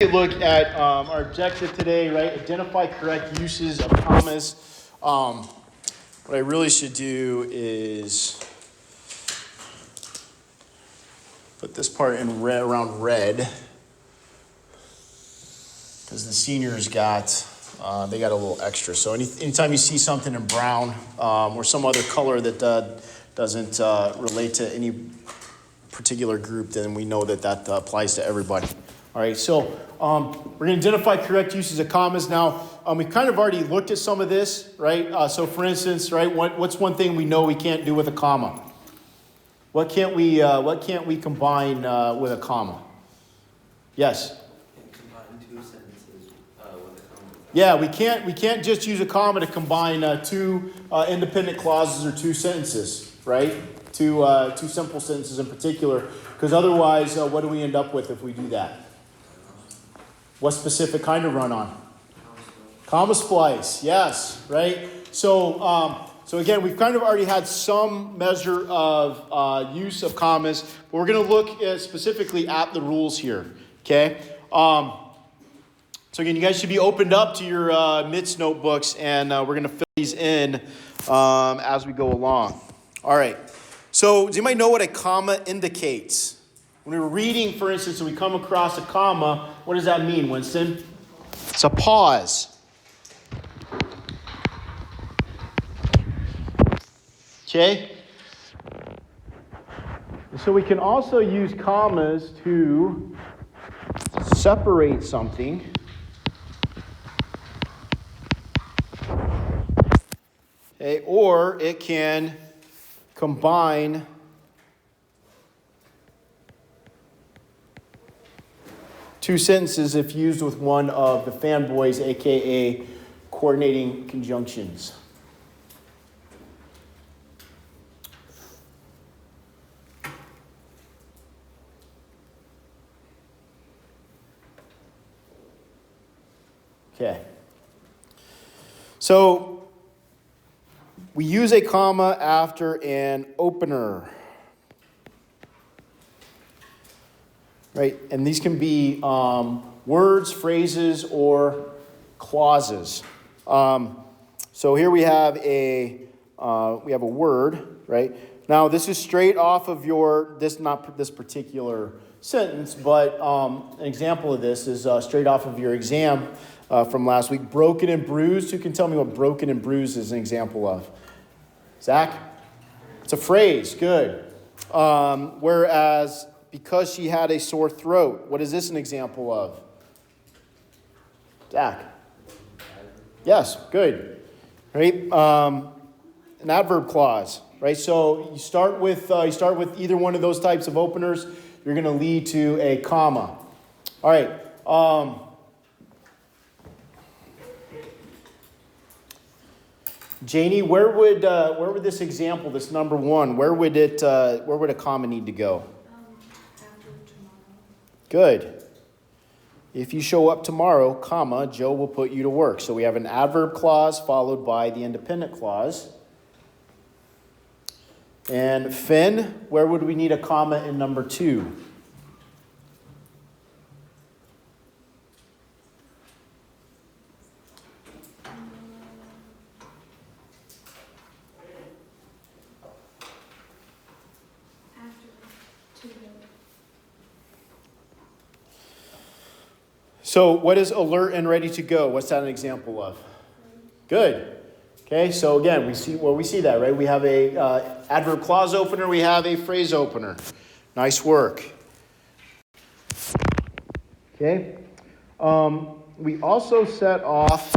a look at our objective today, right? Identify correct uses of commas. What I really should do is put this part in red, around red, because the seniors got, they got a little extra. So anytime you see something in brown or some other color that doesn't relate to any particular group, then we know that applies to everybody. All right, so we're going to identify correct uses of commas. Now, we've kind of already looked at some of this, right? So for instance, right, what's one thing we know we can't do with a comma? What can't we combine with a comma? Yes? Combine two sentences with a comma. Yeah, we can't just use a comma to combine two independent clauses or two sentences, right? Two simple sentences in particular, because otherwise, what do we end up with if we do that? What specific kind of run-on? Comma splice, yes, right? So again, we've kind of already had some measure of use of commas, but we're going to look specifically at the rules here, okay? So again, you guys should be opened up to your MITS notebooks, and we're going to fill these in as we go along. All right. So does anybody know what a comma indicates? When we're reading, for instance, and we come across a comma, what does that mean, Winston? It's a pause. Okay? So we can also use commas to separate something. Okay, or it can combine two sentences if used with one of the fanboys, aka coordinating conjunctions. Okay. So we use a comma after an opener. Right, and these can be words, phrases, or clauses. So here we have a word, right? Now this is straight off of not this particular sentence, but an example of this is straight off of your exam from last week. Broken and bruised. Who can tell me what broken and bruised is an example of? Zach? It's a phrase. Good. Whereas because she had a sore throat. What is this an example of? Zach? Yes, good. Right? An adverb clause, right? So you start with either one of those types of openers. You're going to lead to a comma. All right. Janie, where would this example, this number one, where would a comma need to go? Good. If you show up tomorrow, comma, Joe will put you to work. So we have an adverb clause followed by the independent clause. And Finn, where would we need a comma in number two? So what is alert and ready to go? What's that an example of? Good. Okay, so again, we see that, right? We have a adverb clause opener. We have a phrase opener. Nice work. Okay. We also set off,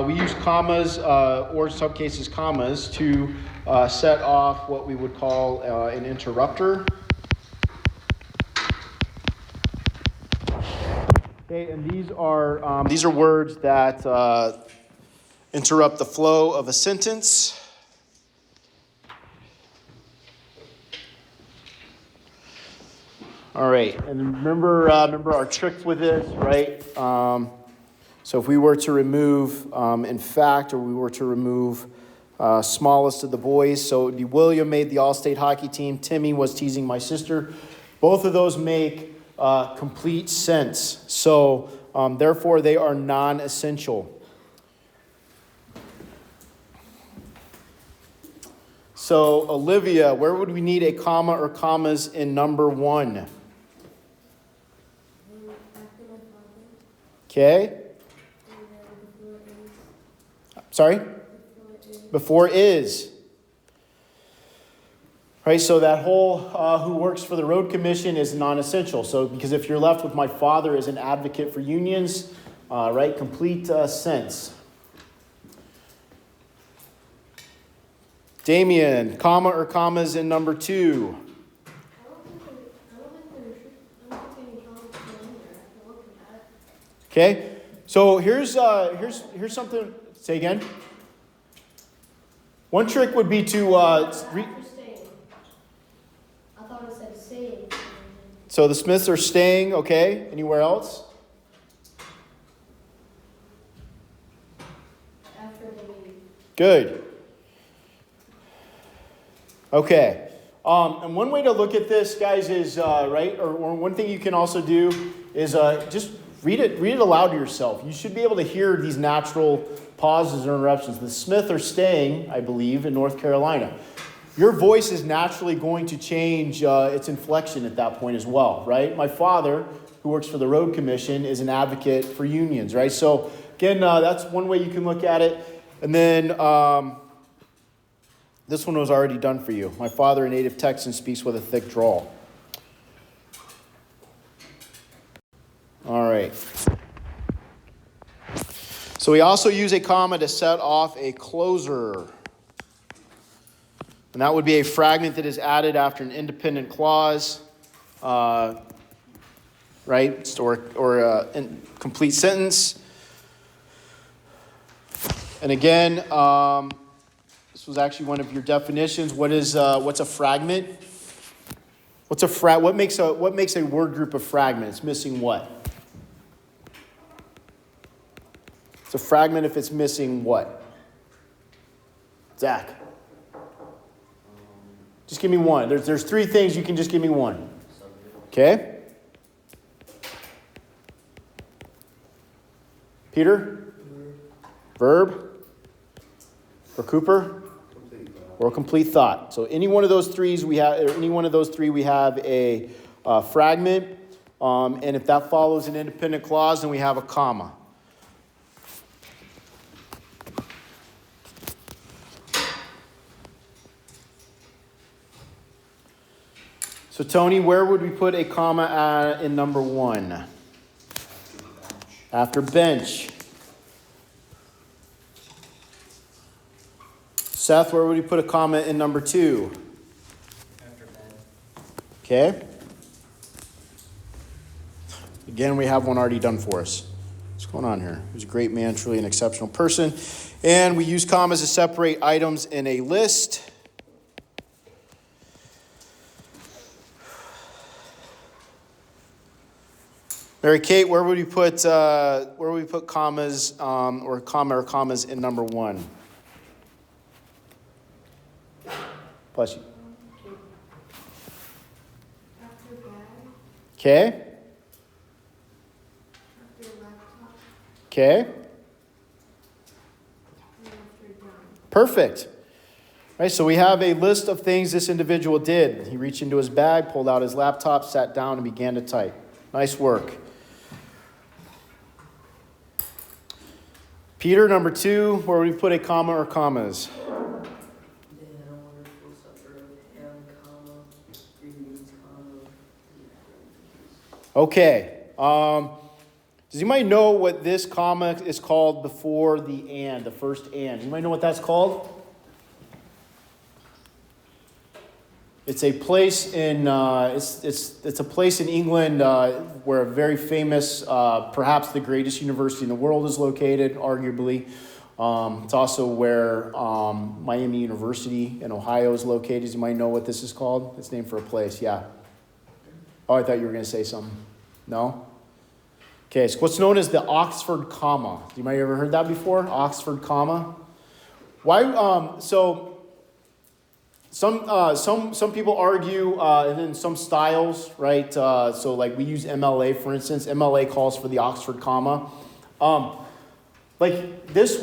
we use commas, or in some cases commas, to set off what we would call an interrupter. Okay, and these are words that interrupt the flow of a sentence. All right, and remember our trick with this, right? So if we were to remove in fact, or we were to remove smallest of the boys, so it would be William made the all-state hockey team. Timmy was teasing my sister. Both of those make complete sense. So, therefore, they are non-essential. So, Olivia, where would we need a comma or commas in number 1? Okay. Sorry? Before is. Right, so that whole who works for the road commission is non-essential. So, because if you're left with my father as an advocate for unions, right, complete sense. Damien, comma or commas in number 2? Okay, so here's something. Say again. One trick would be to I thought it said staying. So the Smiths are staying. Okay, anywhere else? After the meeting. Good. Okay. And one way to look at this, guys, is right, or one thing you can also do is just read it aloud to yourself. You should be able to hear these natural pauses or interruptions. The Smiths are staying, I believe, in North Carolina. Your voice is naturally going to change its inflection at that point as well, right? My father, who works for the road commission, is an advocate for unions, right? So again, that's one way you can look at it. And then this one was already done for you. My father, a native Texan, speaks with a thick drawl. All right. So we also use a comma to set off a closer. And that would be a fragment that is added after an independent clause, right? Or a complete sentence. And again, this was actually one of your definitions. What's a fragment? What makes a word group a fragment? It's missing what? It's a fragment if it's missing what? Zach. Just give me one. There's 3 things. You can just give me one. Okay? Peter? Verb? Or Cooper? Or complete thought. So any one of those 3 we have, or any one of those 3 we have a fragment. And if that follows an independent clause, then we have a comma. So Tony, where would we put a comma in number 1? After bench. Seth, where would we put a comma in number 2? After bed. Okay. Again, we have one already done for us. What's going on here? He's a great man, truly an exceptional person. And we use commas to separate items in a list. Mary Kate, where would we put commas or commas in number 1? Bless you. After bag. Okay. After laptop. Okay. And after done. Perfect. Right, so we have a list of things this individual did. He reached into his bag, pulled out his laptop, sat down, and began to type. Nice work. Peter, number 2, where would we put a comma or commas? Okay. Does anybody know what this comma is called before the and, the first and? Does anybody know what that's called? It's a place in it's a place in England where a very famous, perhaps the greatest university in the world is located, arguably. It's also where Miami University in Ohio is located. You might know what this is called. It's named for a place. Yeah. Oh, I thought you were going to say something. No? Okay, so what's known as the Oxford comma. You might have ever heard that before? Oxford comma. Why? So Some people argue, and then some styles, right? So like we use MLA, for instance. MLA calls for the Oxford comma. Like this,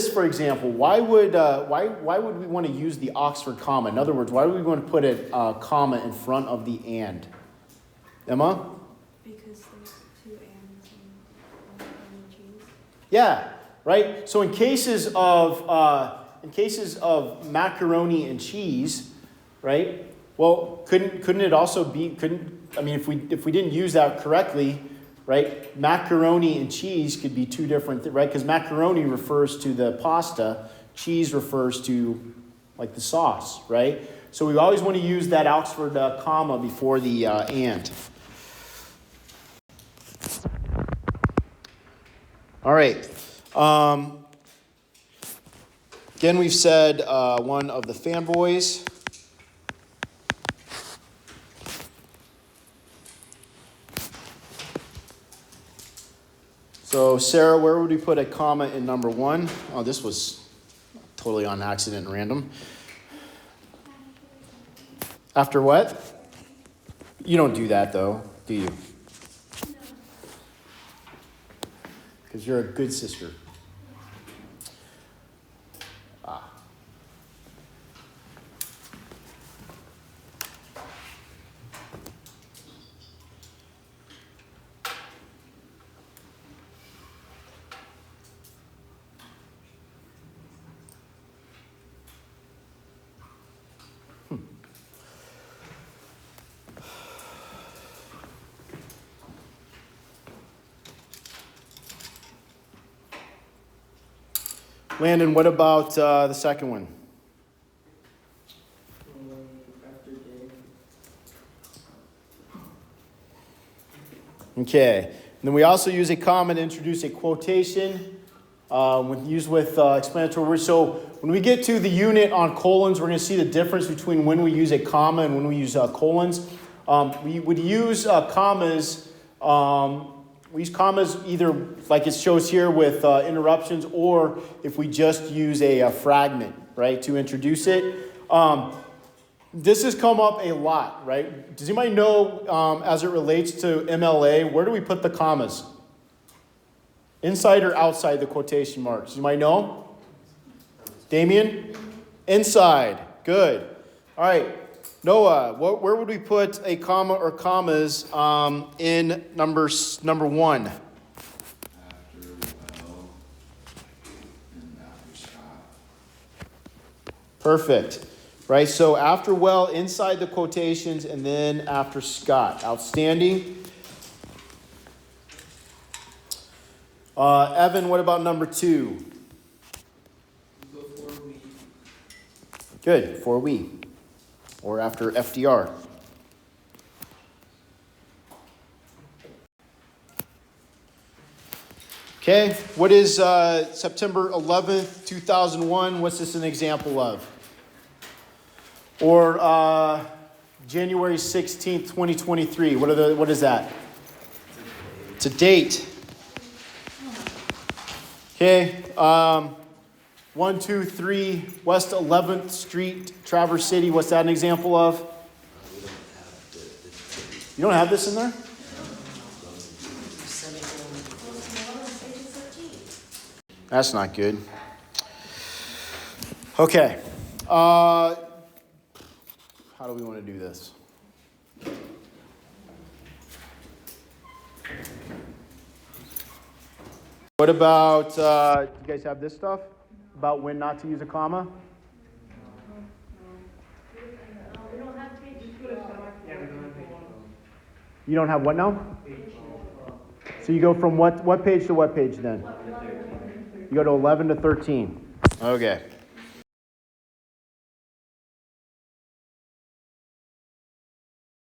for example, why would we want to use the Oxford comma? In other words, why would we want to put a comma in front of the and? Emma? Because there's two ands in cheese. Yeah, right. So in cases of macaroni and cheese, right? Well, couldn't it also be? If we didn't use that correctly, right? Macaroni and cheese could be two different, right? Because macaroni refers to the pasta, cheese refers to like the sauce, right? So we always want to use that Oxford comma before the and. All right. Again, we've said one of the fanboys. So, Sarah, where would we put a comma in number 1? Oh, this was totally on accident and random. After what? You don't do that, though, do you? Because you're a good sister. Landon, what about the second one? After day. Okay. And then we also use a comma to introduce a quotation used with explanatory words. So when we get to the unit on colons, we're going to see the difference between when we use a comma and when we use colons. We would use commas. We use commas either like it shows here with interruptions, or if we just use a fragment, right, to introduce it. This has come up a lot, right? Does anybody know, as it relates to MLA, where do we put the commas? Inside or outside the quotation marks? You might know? Damien? Inside. Good. All right. Noah, where would we put a comma or commas in number 1? After well and after Scott. Perfect. Right, so after well, inside the quotations, and then after Scott. Outstanding. Evan, what about number 2? Before we. Good, for we. Or after FDR. Okay, what is September 11th, 2001? What's this an example of? Or January 16th, 2023. What is that? It's a date. Okay, 123 West 11th Street, Traverse City. What's that an example of? You don't have this in there? That's not good. Okay. How do we want to do this? What about, do you guys have this stuff? About when not to use a comma? You don't have what now? So you go from what page to what page then? You go to 11 to 13. Okay.